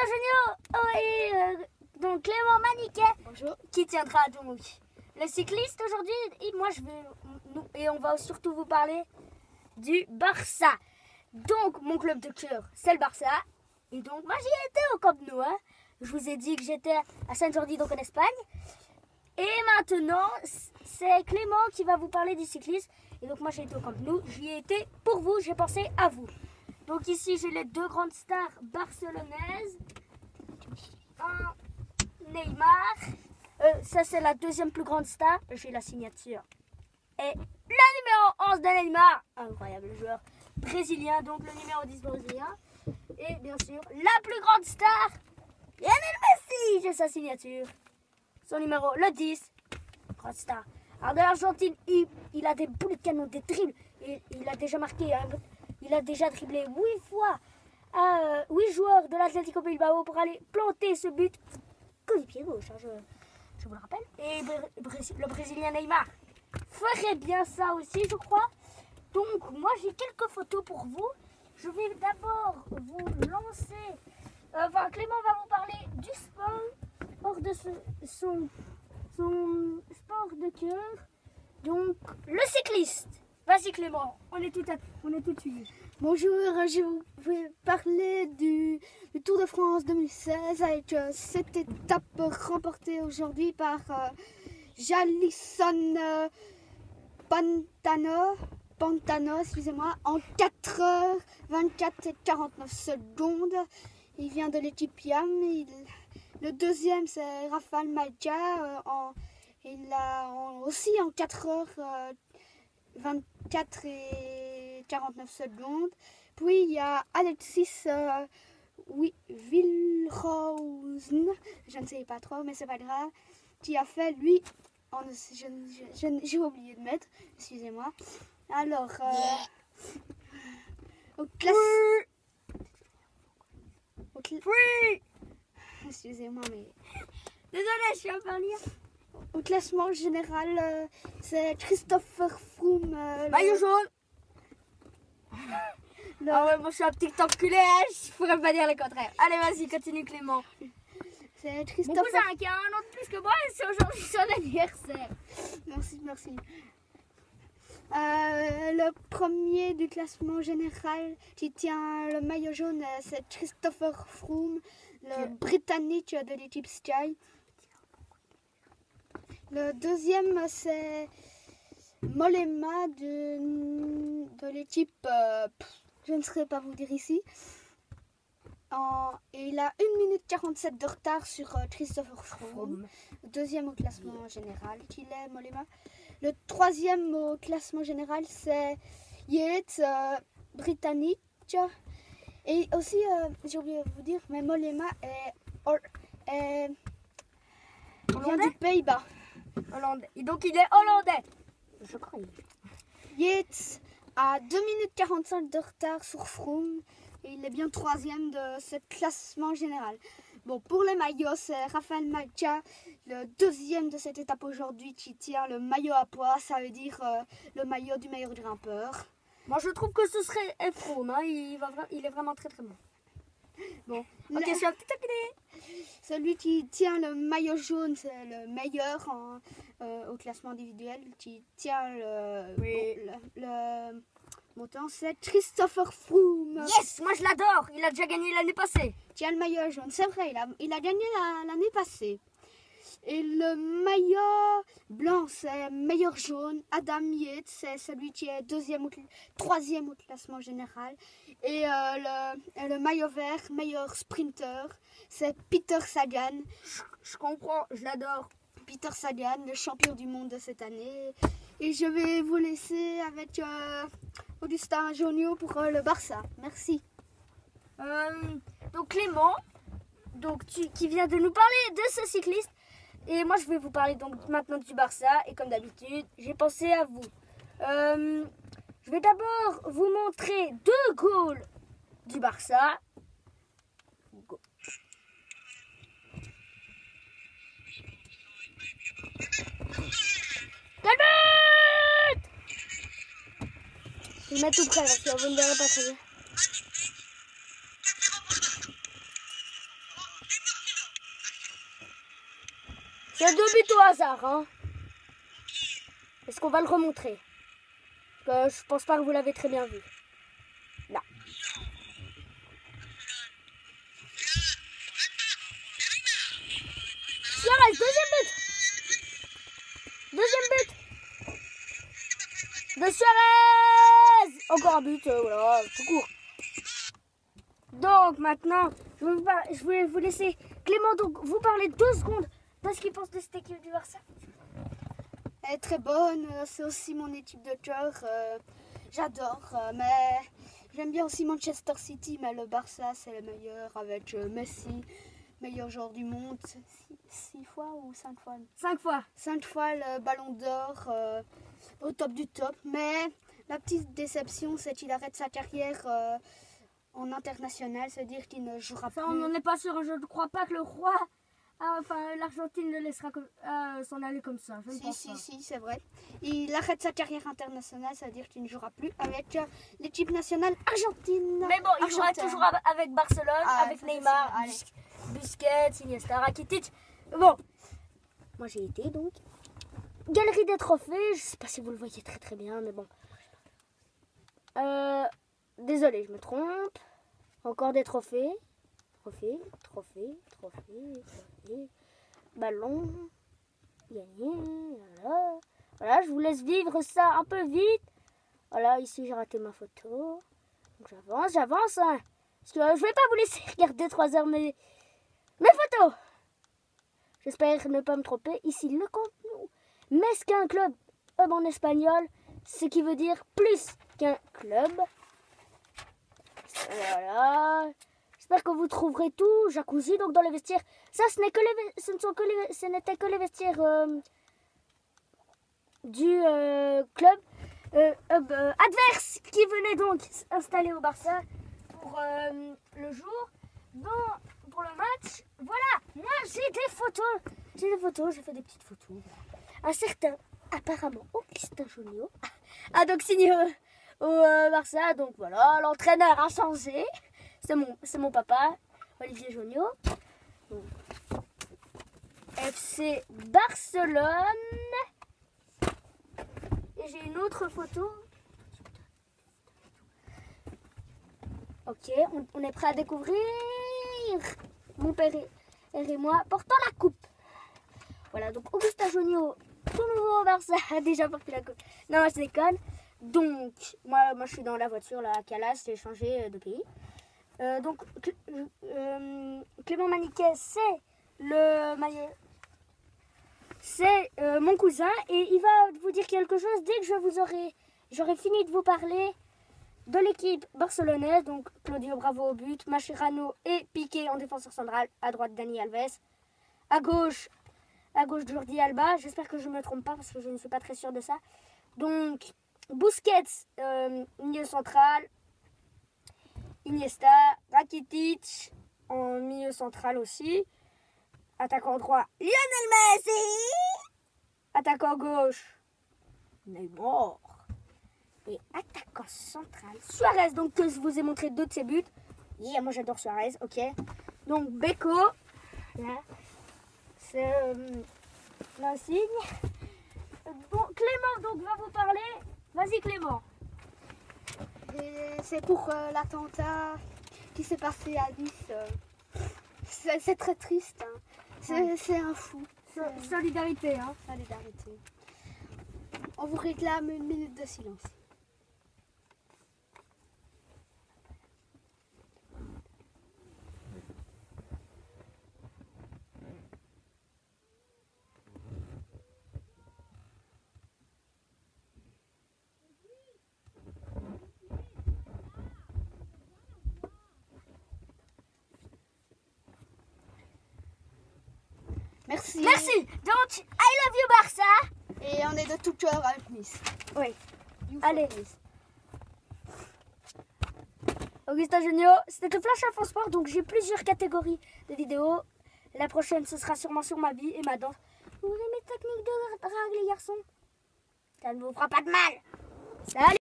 Antonio et donc Clément Maniquet. Bonjour. Qui tiendra donc le cycliste aujourd'hui. Et moi et on va surtout vous parler du Barça. Donc mon club de cœur c'est le Barça. Et donc moi j'y étais au Camp Nou. Hein. Je vous ai dit que j'étais à San Jordi donc en Espagne. Et maintenant c'est Clément qui va vous parler du cyclisme. Et donc moi j'ai été au Camp Nou. J'y ai été pour vous, j'ai pensé à vous. Donc ici j'ai les deux grandes stars barcelonaises. Neymar, ça c'est la deuxième plus grande star, j'ai la signature. Et le numéro 11 de Neymar, incroyable joueur brésilien, donc le numéro 10 brésilien. Et bien sûr, la plus grande star, Lionel Messi, j'ai sa signature. Son numéro, le 10, grande star. Alors de l'Argentine, il a des boulets de canon, des dribbles. Il a déjà marqué, il a déjà dribblé 8 fois à 8 joueurs de l'Atlético Bilbao pour aller planter ce but. Du pied gauche, hein, je vous le rappelle. Et le Brésilien Neymar ferait bien ça aussi, je crois. Donc, moi, j'ai quelques photos pour vous. Je vais d'abord vous lancer... Clément va vous parler du sport, hors de son sport de cœur. Donc, le cycliste. Vas-y, Clément, on est tout suivi. Bonjour, je vais parler du Tour de France 2016 avec cette étape remportée aujourd'hui par Jalison Pantano, excusez-moi, en 4h24 et 49 secondes. Il vient de l'équipe YAM. Le deuxième, c'est Rafael Majka. Il a aussi en 4h24 et 49 secondes. Puis il y a Alexis Wilreusen, je ne sais pas trop, mais c'est pas grave, qui a fait lui, j'ai oublié de mettre, excusez-moi. Alors, excusez-moi, mais désolé, je suis un peu en lire. Au classement général, c'est Christopher Froome. Maillot jaune. Ah ouais, moi je suis un petit enculé, hein, je pourrais pas dire le contraire. Allez, vas-y, continue Clément. C'est Mon Christopher. cousin qui a un an de plus que moi, c'est aujourd'hui son anniversaire. Merci. Le premier du classement général qui tient le maillot jaune, c'est Christopher Froome, le Britannique de l'équipe Sky. Le deuxième, c'est Mollema de l'équipe, je ne saurais pas vous dire ici. Et il a 1 minute 47 de retard sur Christopher Froome, le deuxième au classement général, qu'il est Mollema. Le troisième au classement général, c'est Yates, britannique. Et aussi, j'ai oublié de vous dire, mais Mollema vient du Pays-Bas. Hollandais. Et donc il est hollandais. Je crois. Yates a 2 minutes 45 de retard sur Froome. Et il est bien troisième de ce classement général. Bon, pour les maillots, c'est Rafael Majka, le deuxième de cette étape aujourd'hui, qui tient le maillot à pois. Ça veut dire le maillot du meilleur grimpeur. Moi, je trouve que ce serait Froome. Hein. Il est vraiment très très bon. Bon, ok, je suis un petit taquet. Celui qui tient le maillot jaune, c'est le meilleur au classement individuel. Qui tient le montant, c'est Christopher Froome. Yes, moi je l'adore. Il a déjà gagné l'année passée. Tient le maillot jaune, c'est vrai, il a gagné l'année passée. Et le maillot blanc, c'est meilleur jaune. Adam Yates, c'est celui qui est troisième au classement général. Et le maillot vert, meilleur sprinter, c'est Peter Sagan. Je comprends, je l'adore. Peter Sagan, le champion du monde de cette année. Et je vais vous laisser avec Augustin Jonio pour le Barça. Merci. Donc Clément, qui vient de nous parler de ce cycliste. Et moi je vais vous parler donc maintenant du Barça. Et comme d'habitude, j'ai pensé à vous. Je vais d'abord vous montrer 2 goals du Barça. Go. Je vais mettre tout près parce que vous ne verrez pas très bien. C'est 2 buts au hasard, hein. Est-ce qu'on va le remontrer? Parce que je pense pas que vous l'avez très bien vu. Non. Suarez, deuxième but. Deuxième but de Suarez. Encore un but, voilà, tout court. Donc maintenant, je vais vous laisser Clément donc vous parler 2 secondes de ce qu'il pense de cette équipe du Barça. Elle est très bonne, c'est aussi mon équipe de cœur. J'adore, mais j'aime bien aussi Manchester City, mais le Barça c'est le meilleur avec Messi, meilleur joueur du monde, 6 fois ou 5 fois 5 fois. 5 fois le ballon d'or au top du top, mais la petite déception c'est qu'il arrête sa carrière en international, c'est-à-dire qu'il ne jouera Ça, plus. on n'en est pas sûr, je ne crois pas que le roi, l'Argentine ne laissera s'en aller comme ça. Je ne pense pas. Si, c'est vrai. Il arrête sa carrière internationale, c'est-à-dire qu'il ne jouera plus avec l'équipe nationale argentine. Mais bon, il jouera toujours avec Barcelone, avec Neymar, Busquets, Iniesta, Rakitic. Bon, moi j'ai été donc. Galerie des trophées, je sais pas si vous le voyez très très bien, mais bon. Désolé, je me trompe. Encore des trophées. Trophée. Ballon. Gagné. Voilà, je vous laisse vivre ça un peu vite. Voilà, ici j'ai raté ma photo. Donc j'avance. Hein. Parce que je vais pas vous laisser regarder 3 heures mes photos. J'espère ne pas me tromper. Ici le Camp Nou. Mesquin club en espagnol. Ce qui veut dire plus qu'un club. Voilà. J'espère que vous trouverez tout. Jacuzzi donc dans les vestiaires. Ça, ce n'était que les vestiaires du club adverse qui venait donc s'installer au Barça pour le jour. Pour le match. Voilà. Moi, j'ai des photos. J'ai fait des petites photos. Un certain, apparemment, Augustin Jonio a donc signé au Barça. Donc voilà, l'entraîneur a changé. C'est mon papa, Olivier Jonio. Donc, FC Barcelone. Et j'ai une autre photo. Ok, on est prêt à découvrir mon père et moi portant la coupe. Voilà, donc Augustin Jonio, tout nouveau au Barça, a déjà porté la coupe. Non, je déconne. Donc, moi je suis dans la voiture là à Calas, j'ai changé de pays. Donc, Clément Maniquet, c'est mon cousin et il va vous dire quelque chose dès que j'aurai fini de vous parler de l'équipe barcelonaise. Donc, Claudio Bravo au but, Mascherano et Piqué en défenseur central, à droite Dani Alves, à gauche Jordi Alba. J'espère que je ne me trompe pas parce que je ne suis pas très sûre de ça. Donc, Busquets, milieu central, Iniesta, Rakitic en milieu central aussi. Attaquant droit, Lionel Messi. Attaquant gauche, Neymar. Et attaquant central, Suarez. Donc que je vous ai montré 2 de ses buts. Yeah, moi j'adore Suarez, ok. Donc Beko, là, c'est l'insigne. Bon, Clément donc va vous parler. Vas-y Clément. Et c'est pour l'attentat qui s'est passé à Nice. C'est très triste. Hein. C'est un fou. Solidarité. Hein. Solidarité. On vous réclame 1 minute de silence. Merci. Donc, I love you Barça. Et on est de tout cœur avec Nice. Oui. You Allez. Nice. Augustin Jonio, c'était le Flash Info Sport. Donc, j'ai plusieurs catégories de vidéos. La prochaine, ce sera sûrement sur ma vie et ma danse. Vous aimez mes techniques de drague, les garçons? Ça ne vous fera pas de mal. Salut.